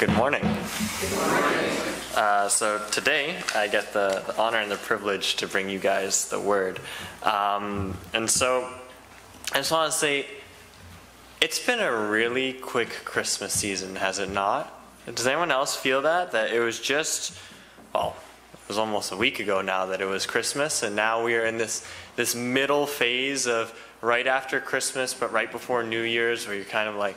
Good morning. Good morning. So today I get the honor and the privilege to bring you guys the word. And so I just want to say, it's been a really quick Christmas season, has it not? Does anyone else feel that? That it was just, well, it was almost a week ago now that it was Christmas, and now we are in this middle phase of right after Christmas, but right before New Year's, where you're kind of like,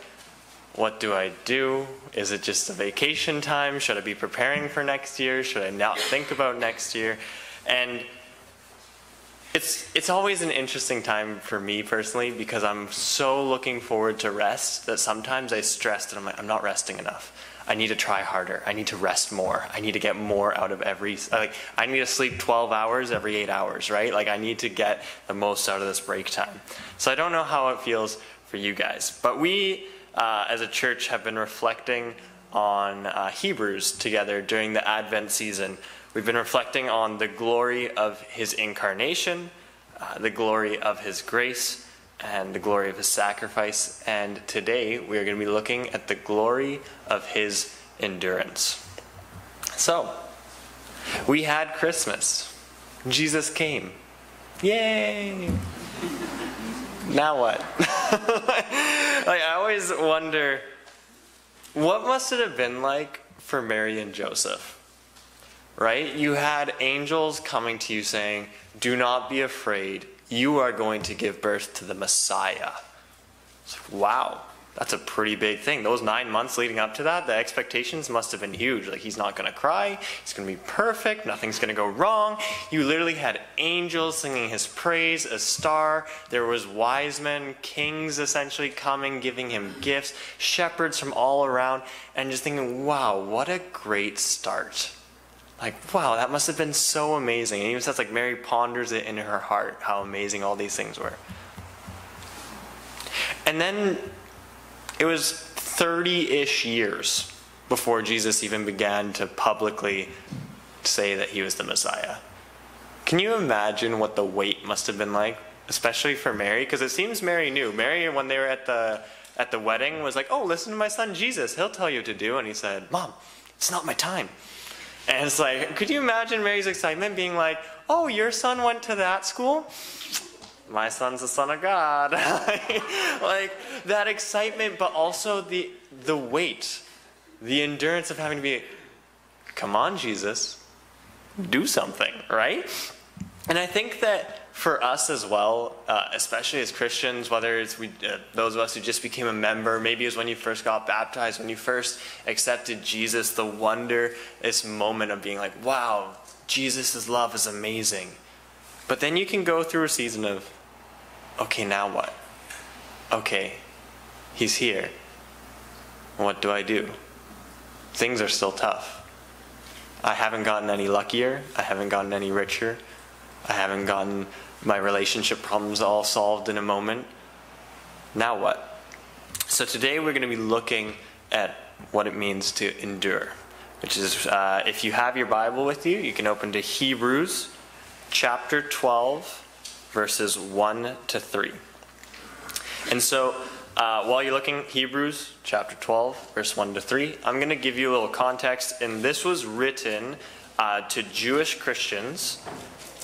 what do I do? Is it just a vacation time? Should I be preparing for next year? Should I not think about next year? And it's always an interesting time for me personally, because I'm so looking forward to rest that sometimes I stress that I'm like, I'm not resting enough. I need to try harder. I need to rest more. I need to get more out of I need to sleep 12 hours every 8 hours, right? Like, I need to get the most out of this break time. So I don't know how it feels for you guys, but we, as a church, have been reflecting on Hebrews together during the Advent season. We've been reflecting on the glory of his incarnation, the glory of his grace, and the glory of his sacrifice. And today we are going to be looking at the glory of his endurance. So, we had Christmas. Jesus came. Yay! Now what? I always wonder, what must it have been like for Mary and Joseph? Right? You had angels coming to you saying, do not be afraid. You are going to give birth to the Messiah. It's like, wow, that's a pretty big thing. Those 9 months leading up to that, the expectations must have been huge. Like, he's not going to cry. He's going to be perfect. Nothing's going to go wrong. You literally had angels singing his praise, a star. There was wise men, kings essentially coming, giving him gifts, shepherds from all around, and just thinking, wow, what a great start. Like, wow, that must have been so amazing. And even says, like, Mary ponders it in her heart, how amazing all these things were. And then it was 30-ish years before Jesus even began to publicly say that he was the Messiah. Can you imagine what the wait must have been like, especially for Mary? Because it seems Mary knew. Mary, when they were at the wedding, was like, oh, listen to my son Jesus. He'll tell you what to do. And he said, Mom, it's not my time. And it's like, could you imagine Mary's excitement being like, oh, your son went to that school? My son's the son of God. Like, that excitement, but also the weight, the endurance of having to be, come on, Jesus, do something, right? And I think that for us as well, especially as Christians, whether it's those of us who just became a member, maybe it was when you first got baptized, when you first accepted Jesus, the wonder, this moment of being like, wow, Jesus' love is amazing. But then you can go through a season of, okay, now what? Okay, he's here. What do I do? Things are still tough. I haven't gotten any luckier. I haven't gotten any richer. I haven't gotten my relationship problems all solved in a moment. Now what? So today we're going to be looking at what it means to endure, which is, if you have your Bible with you, you can open to Hebrews chapter 12, verses 1 to 3. And so while you're looking, Hebrews chapter 12, verse 1 to 3, I'm going to give you a little context. And this was written to Jewish Christians,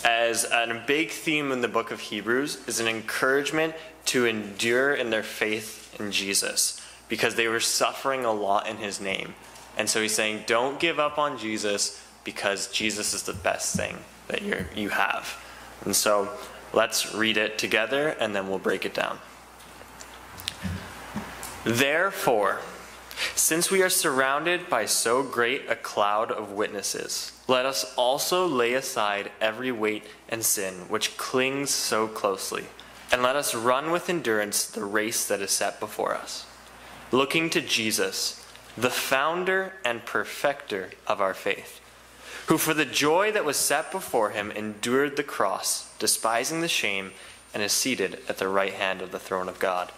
as a big theme in the book of Hebrews is an encouragement to endure in their faith in Jesus, because they were suffering a lot in his name. And so he's saying, don't give up on Jesus, because Jesus is the best thing that you have. And so let's read it together, and then we'll break it down. Therefore, since we are surrounded by so great a cloud of witnesses, let us also lay aside every weight and sin which clings so closely, and let us run with endurance the race that is set before us, looking to Jesus, the founder and perfecter of our faith, who for the joy that was set before him endured the cross, despising the shame, and is seated at the right hand of the throne of God.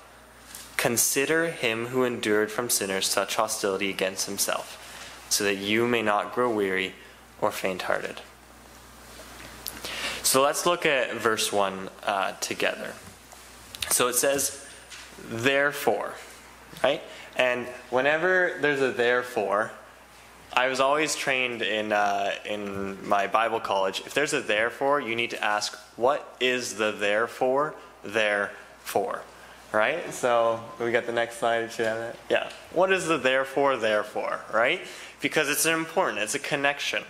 Consider him who endured from sinners such hostility against himself, so that you may not grow weary or faint-hearted. So let's look at verse 1 together. So it says, therefore. right? And whenever there's a therefore, I was always trained in my Bible college, if there's a therefore, you need to ask, what is the therefore there for? Right? So we got the next slide. Yeah. What is the therefore there for? Right? Because it's important. It's a connection.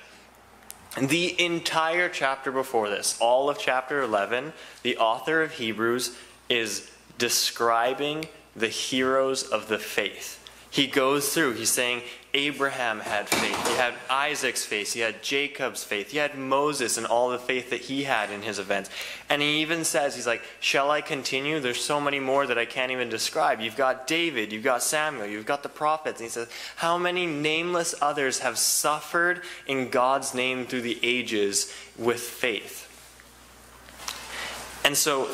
And the entire chapter before this, all of chapter 11, the author of Hebrews is describing the heroes of the faith. He goes through, he's saying Abraham had faith, he had Isaac's faith, he had Jacob's faith, he had Moses and all the faith that he had in his events. And he even says, he's like, shall I continue? There's so many more that I can't even describe. You've got David, you've got Samuel, you've got the prophets. And he says, how many nameless others have suffered in God's name through the ages with faith? And so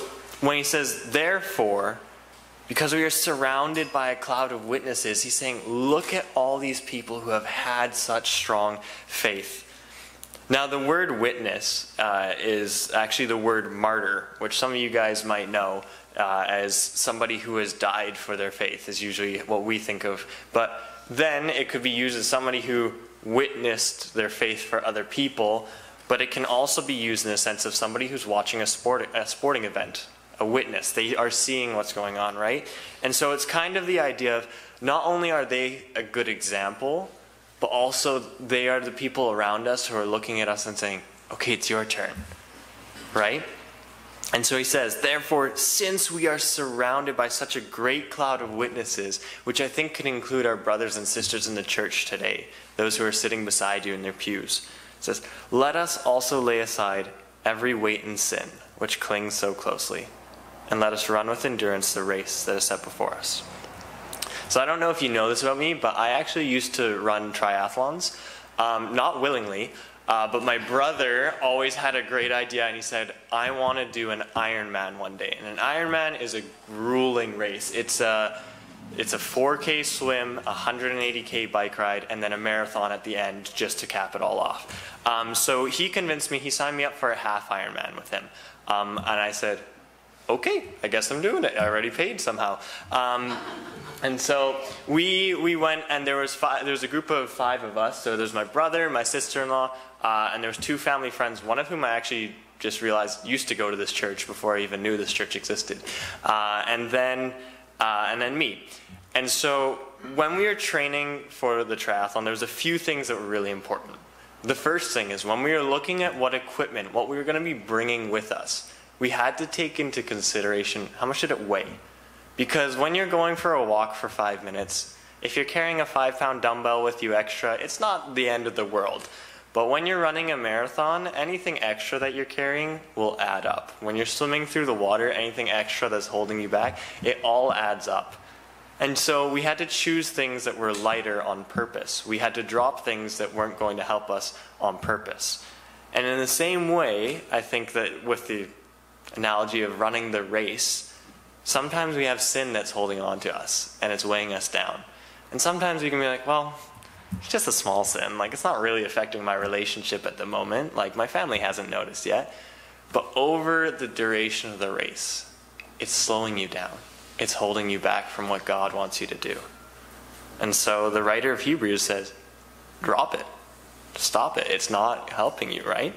when he says, therefore, because we are surrounded by a cloud of witnesses, he's saying, look at all these people who have had such strong faith. Now, the word witness is actually the word martyr, which some of you guys might know as somebody who has died for their faith, is usually what we think of. But then it could be used as somebody who witnessed their faith for other people, but it can also be used in the sense of somebody who's watching a sporting event. A witness. They are seeing what's going on, right? And so it's kind of the idea of not only are they a good example, but also they are the people around us who are looking at us and saying, okay, it's your turn, right? And so he says, therefore, since we are surrounded by such a great cloud of witnesses, which I think can include our brothers and sisters in the church today, those who are sitting beside you in their pews, it says, let us also lay aside every weight and sin, which clings so closely, and let us run with endurance the race that is set before us. So I don't know if you know this about me, but I actually used to run triathlons, not willingly, but my brother always had a great idea, and he said, I want to do an Ironman one day. And an Ironman is a grueling race. It's a 4K swim, a 180K bike ride, and then a marathon at the end just to cap it all off. So he convinced me, he signed me up for a half Ironman with him. And I said, okay, I guess I'm doing it. I already paid somehow. And so we went, and there was a group of 5 of us. So there's my brother, my sister-in-law, and there was 2 family friends, one of whom I actually just realized used to go to this church before I even knew this church existed. And then me. And so when we were training for the triathlon, there was a few things that were really important. The first thing is when we were looking at what equipment, what we were going to be bringing with us, we had to take into consideration how much did it weigh. Because when you're going for a walk for 5 minutes, if you're carrying a 5-pound dumbbell with you extra, it's not the end of the world. But when you're running a marathon, anything extra that you're carrying will add up. When you're swimming through the water, anything extra that's holding you back, it all adds up. And so we had to choose things that were lighter on purpose. We had to drop things that weren't going to help us on purpose. And in the same way, I think that with the analogy of running the race, sometimes we have sin that's holding on to us and it's weighing us down. And sometimes we can be like, well, it's just a small sin. Like, it's not really affecting my relationship at the moment. Like, my family hasn't noticed yet. But over the duration of the race, it's slowing you down. It's holding you back from what God wants you to do. And so the writer of Hebrews says, drop it. Stop it. It's not helping you, right?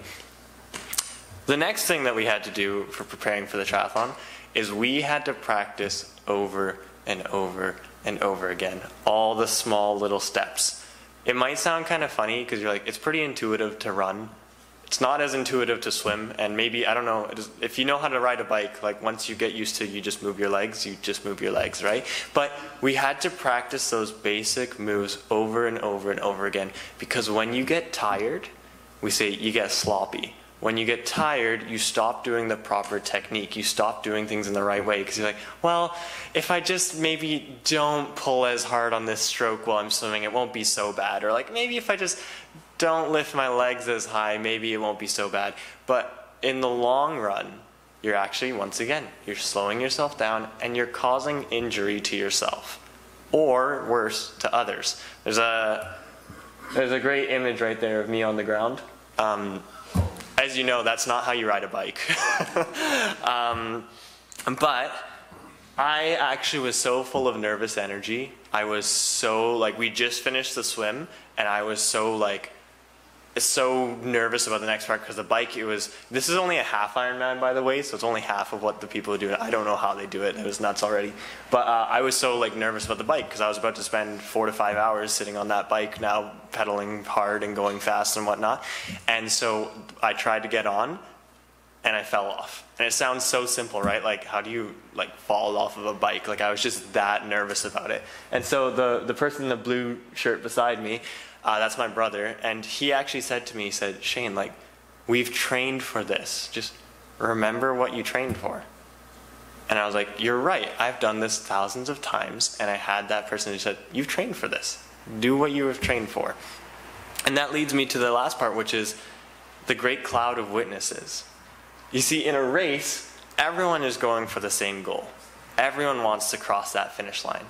The next thing that we had to do for preparing for the triathlon is we had to practice over and over and over again, all the small little steps. It might sound kind of funny because you're like, it's pretty intuitive to run. It's not as intuitive to swim, and maybe, I don't know, if you know how to ride a bike, like once you get used to you just move your legs, right? But we had to practice those basic moves over and over and over again, because when you get tired, we say you get sloppy. When you get tired, you stop doing the proper technique. You stop doing things in the right way because you're like, well, if I just maybe don't pull as hard on this stroke while I'm swimming, it won't be so bad. Or like, maybe if I just don't lift my legs as high, maybe it won't be so bad. But in the long run, you're actually, once again, you're slowing yourself down and you're causing injury to yourself. Or worse, to others. There's a great image right there of me on the ground. As you know, that's not how you ride a bike. But I actually was so full of nervous energy. I was so, like, we just finished the swim, and I was so, like, so nervous about the next part because the bike, this is only a half Ironman, by the way, so it's only half of what the people do. I don't know how they do it. It was nuts already. But I was so, like, nervous about the bike because I was about to spend 4 to 5 hours sitting on that bike now, pedaling hard and going fast and whatnot. And so I tried to get on, and I fell off. And it sounds so simple, right? Like, how do you, like, fall off of a bike? Like, I was just that nervous about it. And so the person in the blue shirt beside me, that's my brother, and he actually said to me, he said, Shane, like, we've trained for this. Just remember what you trained for. And I was like, you're right. I've done this thousands of times, and I had that person who said, you've trained for this. Do what you have trained for. And that leads me to the last part, which is the great cloud of witnesses. You see, in a race, everyone is going for the same goal. Everyone wants to cross that finish line.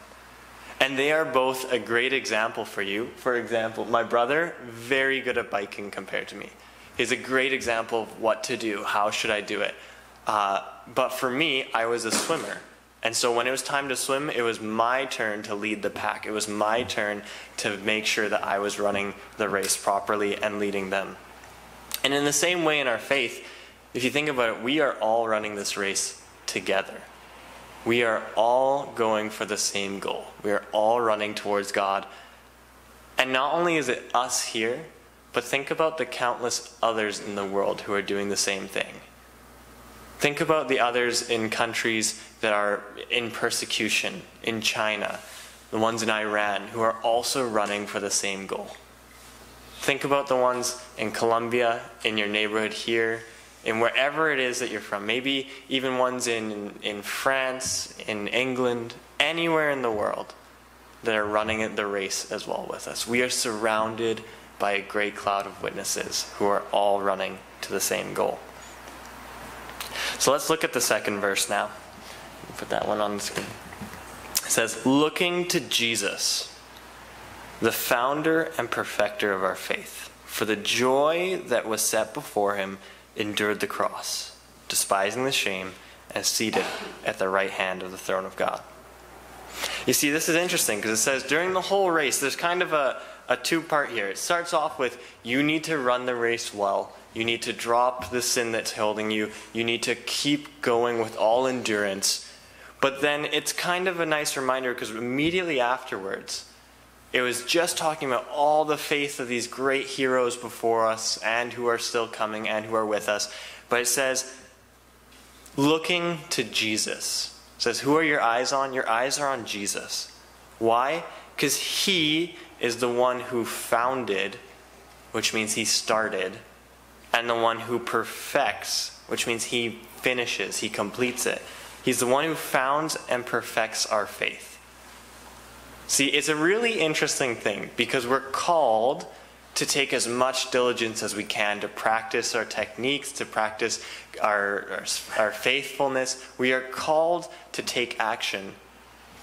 And they are both a great example for you. For example, my brother, very good at biking compared to me. He's a great example of what to do, how should I do it. But for me, I was a swimmer. And so when it was time to swim, it was my turn to lead the pack. It was my turn to make sure that I was running the race properly and leading them. And in the same way in our faith, if you think about it, we are all running this race together. We are all going for the same goal. We are all running towards God. And not only is it us here, but think about the countless others in the world who are doing the same thing. Think about the others in countries that are in persecution, in China, the ones in Iran, who are also running for the same goal. Think about the ones in Colombia, in your neighborhood here, in wherever it is that you're from. Maybe even ones in France, in England, anywhere in the world that are running the race as well with us. We are surrounded by a great cloud of witnesses who are all running to the same goal. So let's look at the second verse now. Put that one on the screen. It says, looking to Jesus, the founder and perfecter of our faith, for the joy that was set before him, endured the cross, despising the shame, and seated at the right hand of the throne of God. You see, this is interesting because it says during the whole race, there's kind of a two-part here. It starts off with, you need to run the race well. You need to drop the sin that's holding you. You need to keep going with all endurance. But then it's kind of a nice reminder because immediately afterwards, it was just talking about all the faith of these great heroes before us and who are still coming and who are with us. But it says, looking to Jesus. It says, who are your eyes on? Your eyes are on Jesus. Why? Because he is the one who founded, which means he started, and the one who perfects, which means he finishes, he completes it. He's the one who founds and perfects our faith. See, it's a really interesting thing because we're called to take as much diligence as we can to practice our techniques, to practice our faithfulness. We are called to take action.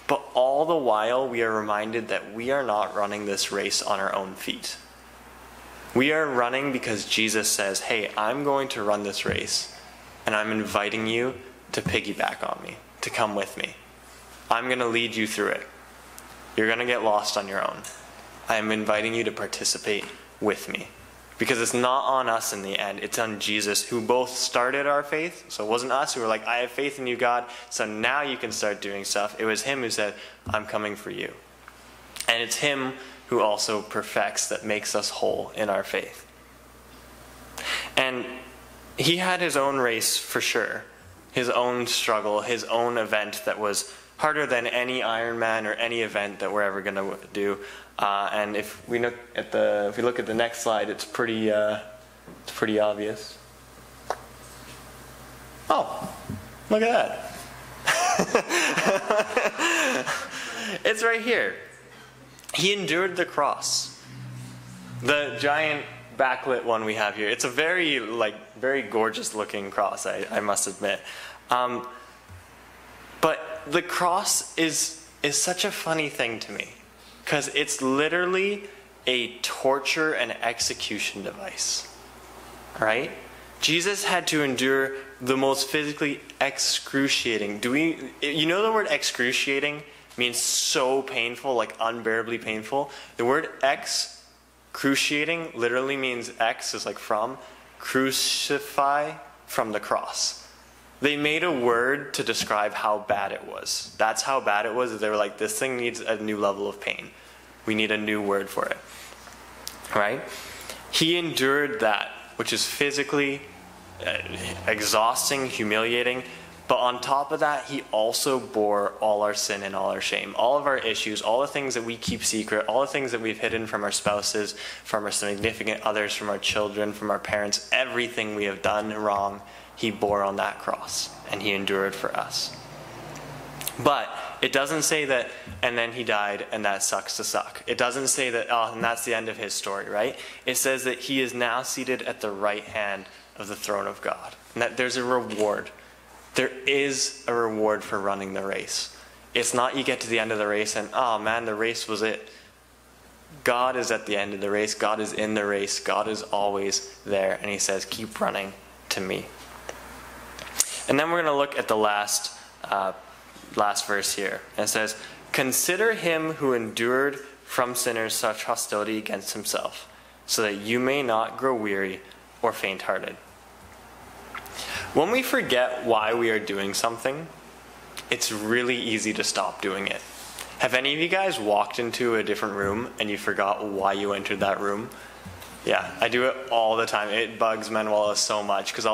But all the while, we are reminded that we are not running this race on our own feet. We are running because Jesus says, hey, I'm going to run this race, and I'm inviting you to piggyback on me, to come with me. I'm going to lead you through it. You're going to get lost on your own. I am inviting you to participate with me. Because it's not on us in the end. It's on Jesus, who both started our faith. So it wasn't us who were like, I have faith in you, God, so now you can start doing stuff. It was him who said, I'm coming for you. And it's him who also perfects, that makes us whole in our faith. And he had his own race for sure. His own struggle, his own event that was harder than any Ironman or any event that we're ever going to do. And if we look at the next slide, it's pretty obvious. Oh, look at that! It's right here. He endured the cross. The giant backlit one we have here. It's a very gorgeous looking cross, I must admit. But the cross is such a funny thing to me, because it's literally a torture and execution device, right? Jesus had to endure the most physically excruciating. You know the word excruciating means so painful, like unbearably painful? The word excruciating literally means ex is like from, crucify, from the cross. They made a word to describe how bad it was. That's how bad it was. They were like, this thing needs a new level of pain. We need a new word for it. Right? He endured that, which is physically exhausting, humiliating. But on top of that, he also bore all our sin and all our shame. All of our issues, all the things that we keep secret, all the things that we've hidden from our spouses, from our significant others, from our children, from our parents, everything we have done wrong, he bore on that cross. And he endured for us. But it doesn't say that, and then he died, and that sucks to suck. It doesn't say that, oh, and that's the end of his story, right? It says that he is now seated at the right hand of the throne of God. And that there's a reward. There is a reward for running the race. It's not you get to the end of the race and, oh man, the race was it. God is at the end of the race. God is in the race. God is always there. And he says, keep running to me. And then we're going to look at the last verse here. And it says, consider him who endured from sinners such hostility against himself, so that you may not grow weary or faint-hearted. When we forget why we are doing something, it's really easy to stop doing it. Have any of you guys walked into a different room and you forgot why you entered that room? Yeah, I do it all the time. It bugs Manuela so much because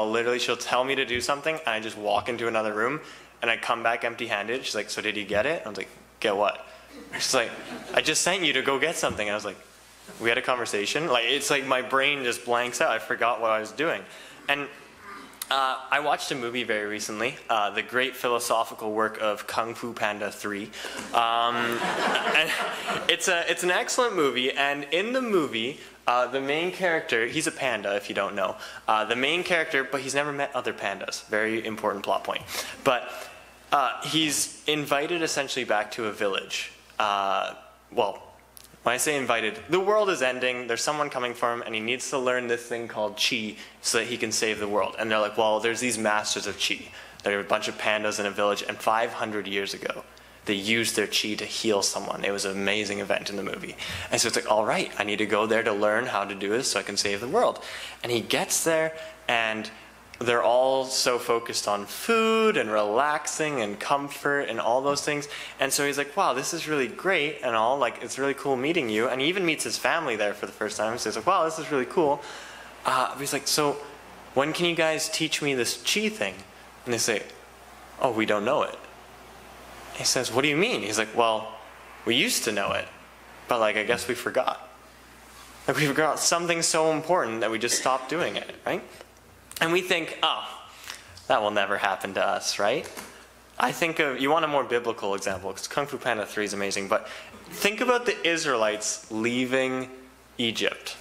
she'll tell me to do something and I just walk into another room and I come back empty-handed. She's like, so did you get it? I was like, get what? She's like, I just sent you to go get something. And I was like, we had a conversation? Like, it's like my brain just blanks out. I forgot what I was doing. And I watched a movie very recently, the great philosophical work of Kung Fu Panda 3. And it's an excellent movie, and in the movie, the main character, he's a panda if you don't know, the main character, but he's never met other pandas. Very important plot point. But he's invited essentially back to a village. When I say invited, the world is ending, there's someone coming for him, and he needs to learn this thing called chi so that he can save the world. And they're like, well, there's these masters of chi. There are a bunch of pandas in a village, and 500 years ago, they used their chi to heal someone. It was an amazing event in the movie. And so it's like, all right, I need to go there to learn how to do this so I can save the world. And he gets there, and they're all so focused on food and relaxing and comfort and all those things. And so he's like, wow, this is really great and all. Like, it's really cool meeting you. And he even meets his family there for the first time. So he's like, wow, this is really cool. But he's like, so when can you guys teach me this chi thing? And they say, oh, we don't know it. He says, what do you mean? He's like, well, we used to know it, but like, I guess we forgot. Like, we forgot something so important that we just stopped doing it, right? And we think, oh, that will never happen to us, right? I think of, you want a more biblical example, because Kung Fu Panda 3 is amazing, but think about the Israelites leaving Egypt.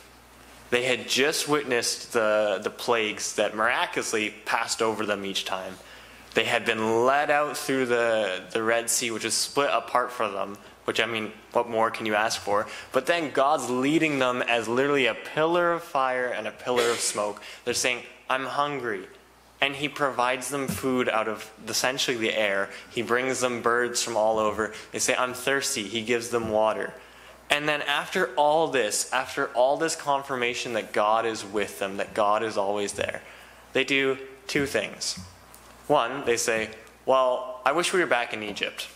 They had just witnessed the plagues that miraculously passed over them each time. They had been led out through the Red Sea, which is split apart for them, which, I mean, what more can you ask for? But then God's leading them as literally a pillar of fire and a pillar of smoke. They're saying, I'm hungry. And he provides them food out of essentially the air. He brings them birds from all over. They say, I'm thirsty. He gives them water. And then after all this confirmation that God is with them, that God is always there, they do two things. One, they say, well, I wish we were back in Egypt.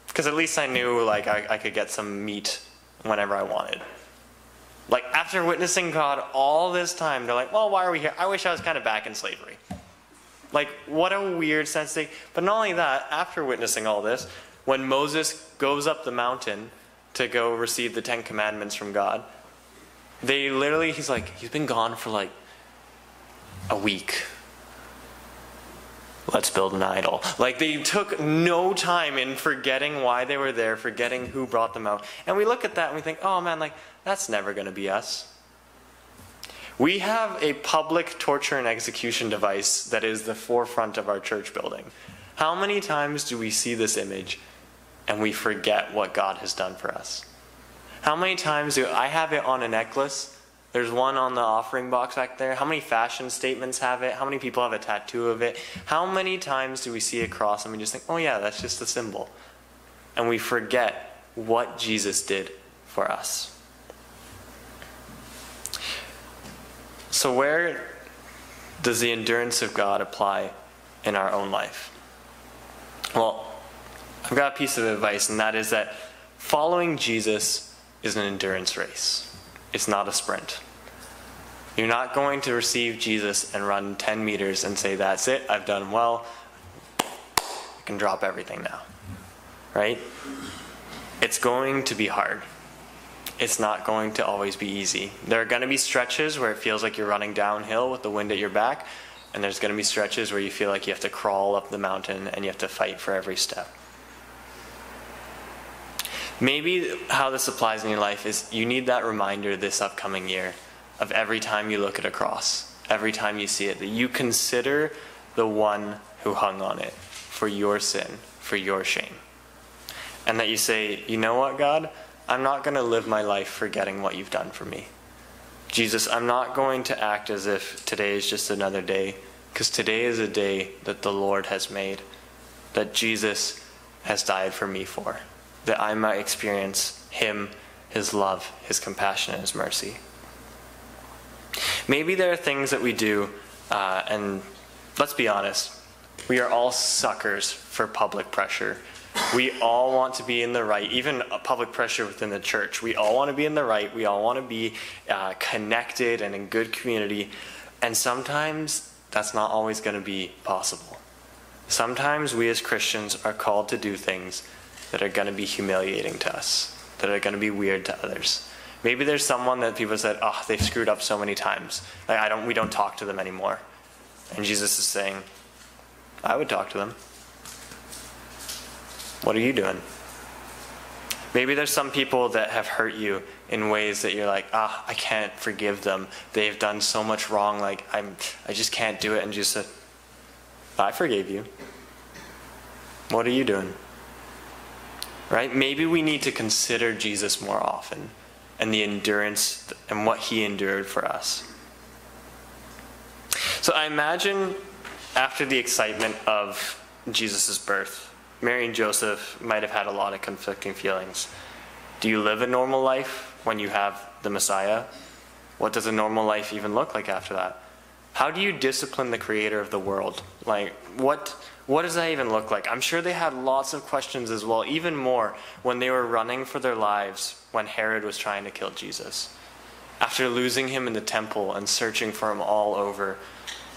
Because at least I knew like I could get some meat whenever I wanted. Like, after witnessing God all this time, they're like, well, why are we here? I wish I was kind of back in slavery. Like, what a weird sense to take. But not only that, after witnessing all this, when Moses goes up the mountain to go receive the 10 Commandments from God, he's like, he's been gone for like a week. Let's build an idol. Like, they took no time in forgetting why they were there, forgetting who brought them out. And we look at that and we think, oh man, like, that's never going to be us. We have a public torture and execution device that is the forefront of our church building. How many times do we see this image and we forget what God has done for us? How many times do I have it on a necklace There's one on the offering box back there. How many fashion statements have it? How many people have a tattoo of it? How many times do we see a cross and we just think, oh yeah, that's just a symbol? And we forget what Jesus did for us. So where does the endurance of God apply in our own life? Well, I've got a piece of advice, and that is that following Jesus is an endurance race. It's not a sprint. You're not going to receive Jesus and run 10 meters and say, that's it, I've done well, I can drop everything now. Right? It's going to be hard. It's not going to always be easy. There are going to be stretches where it feels like you're running downhill with the wind at your back, and there's going to be stretches where you feel like you have to crawl up the mountain and you have to fight for every step. Maybe how this applies in your life is you need that reminder this upcoming year of every time you look at a cross, every time you see it, that you consider the one who hung on it for your sin, for your shame. And that you say, you know what, God? I'm not going to live my life forgetting what you've done for me. Jesus, I'm not going to act as if today is just another day, because today is a day that the Lord has made, that Jesus has died for me for, that I might experience him, his love, his compassion, and his mercy. Maybe there are things that we do, and let's be honest, we are all suckers for public pressure. We all want to be in the right, even public pressure within the church. We all want to be in the right. We all want to be connected and in good community. And sometimes that's not always going to be possible. Sometimes we as Christians are called to do things that are going to be humiliating to us, that are going to be weird to others. Maybe there's someone that people said, oh, they've screwed up so many times. Like, we don't talk to them anymore. And Jesus is saying, I would talk to them. What are you doing? Maybe there's some people that have hurt you in ways that you're like, I can't forgive them. They've done so much wrong. Like, I just can't do it. And Jesus said, I forgave you. What are you doing? Right? Maybe we need to consider Jesus more often and the endurance and what he endured for us. So I imagine after the excitement of Jesus' birth, Mary and Joseph might have had a lot of conflicting feelings. Do you live a normal life when you have the Messiah? What does a normal life even look like after that? How do you discipline the creator of the world? Like, what does that even look like? I'm sure they had lots of questions as well, even more when they were running for their lives when Herod was trying to kill Jesus. After losing him in the temple and searching for him all over,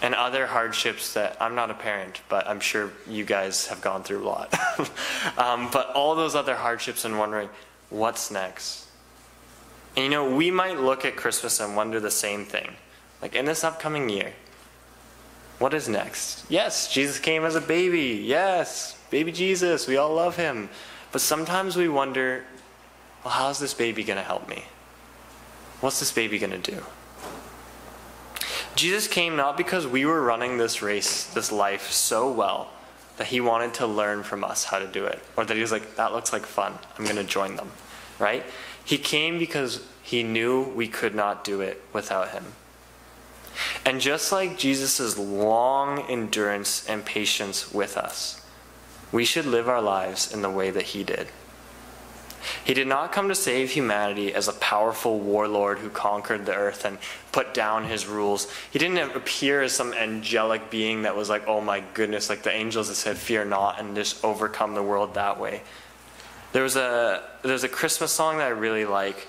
and other hardships that, I'm not a parent, but I'm sure you guys have gone through a lot. But all those other hardships and wondering, what's next? And we might look at Christmas and wonder the same thing. Like, in this upcoming year, what is next? Yes, Jesus came as a baby. Yes, baby Jesus, we all love him. But sometimes we wonder, well, how's this baby going to help me? What's this baby going to do? Jesus came not because we were running this race, this life so well that he wanted to learn from us how to do it. Or that he was like, that looks like fun, I'm going to join them. Right? He came because he knew we could not do it without him. And just like Jesus' long endurance and patience with us, we should live our lives in the way that he did. He did not come to save humanity as a powerful warlord who conquered the earth and put down his rules. He didn't appear as some angelic being that was like, oh my goodness, like the angels that said, fear not, and just overcome the world that way. There's a Christmas song that I really like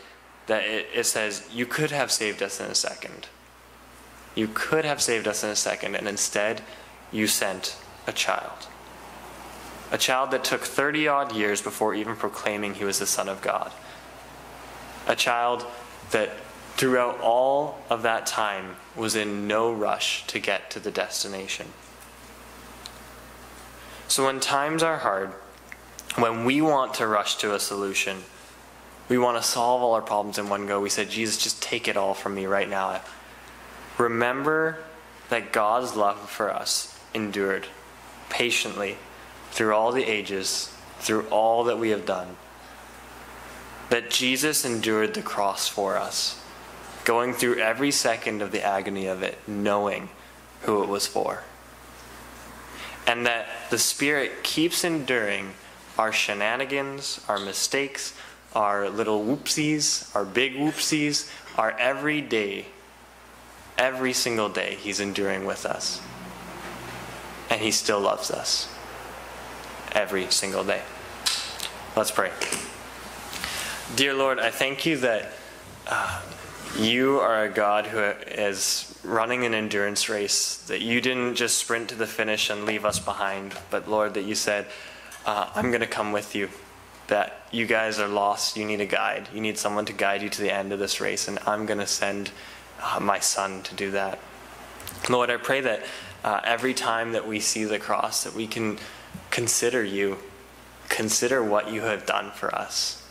that it says, you could have saved us in a second. You could have saved us in a second, and instead you sent a child. A child that took 30-odd years before even proclaiming he was the Son of God. A child that throughout all of that time was in no rush to get to the destination. So when times are hard, when we want to rush to a solution, we want to solve all our problems in one go, we said, Jesus, just take it all from me right now. Remember that God's love for us endured patiently through all the ages, through all that we have done. That Jesus endured the cross for us. going through every second of the agony of it, knowing who it was for. And that the Spirit keeps enduring our shenanigans, our mistakes, our little whoopsies, our big whoopsies, our every day, every single day He's enduring with us. And He still loves us every single day. Let's pray. Dear Lord, I thank You that You are a God who is running an endurance race, that You didn't just sprint to the finish and leave us behind, but Lord, that You said, I'm going to come with you, that you guys are lost, you need a guide, you need someone to guide you to the end of this race, and I'm going to send my Son to do that. Lord, I pray that every time that we see the cross, that we can consider You, consider what You have done for us.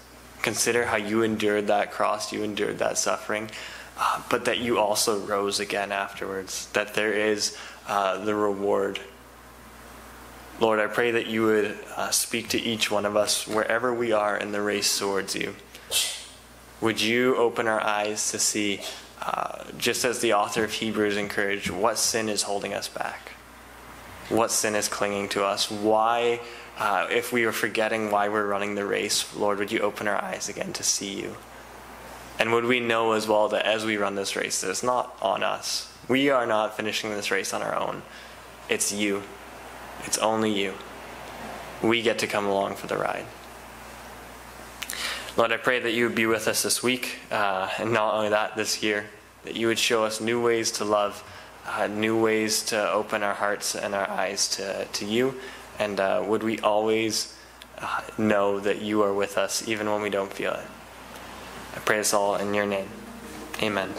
Consider how You endured that cross, You endured that suffering, but that You also rose again afterwards, that there is the reward. Lord, I pray that You would speak to each one of us wherever we are in the race towards You. Would You open our eyes to see, just as the author of Hebrews encouraged, what sin is holding us back? What sin is clinging to us? Why, if we are forgetting why we're running the race, Lord, would You open our eyes again to see You? And would we know as well that as we run this race, that it's not on us. We are not finishing this race on our own. It's You. It's only You. We get to come along for the ride. Lord, I pray that You would be with us this week, and not only that, this year, that You would show us new ways to love, new ways to open our hearts and our eyes to You, and would we always know that You are with us even when we don't feel it. I pray this all in Your name. Amen.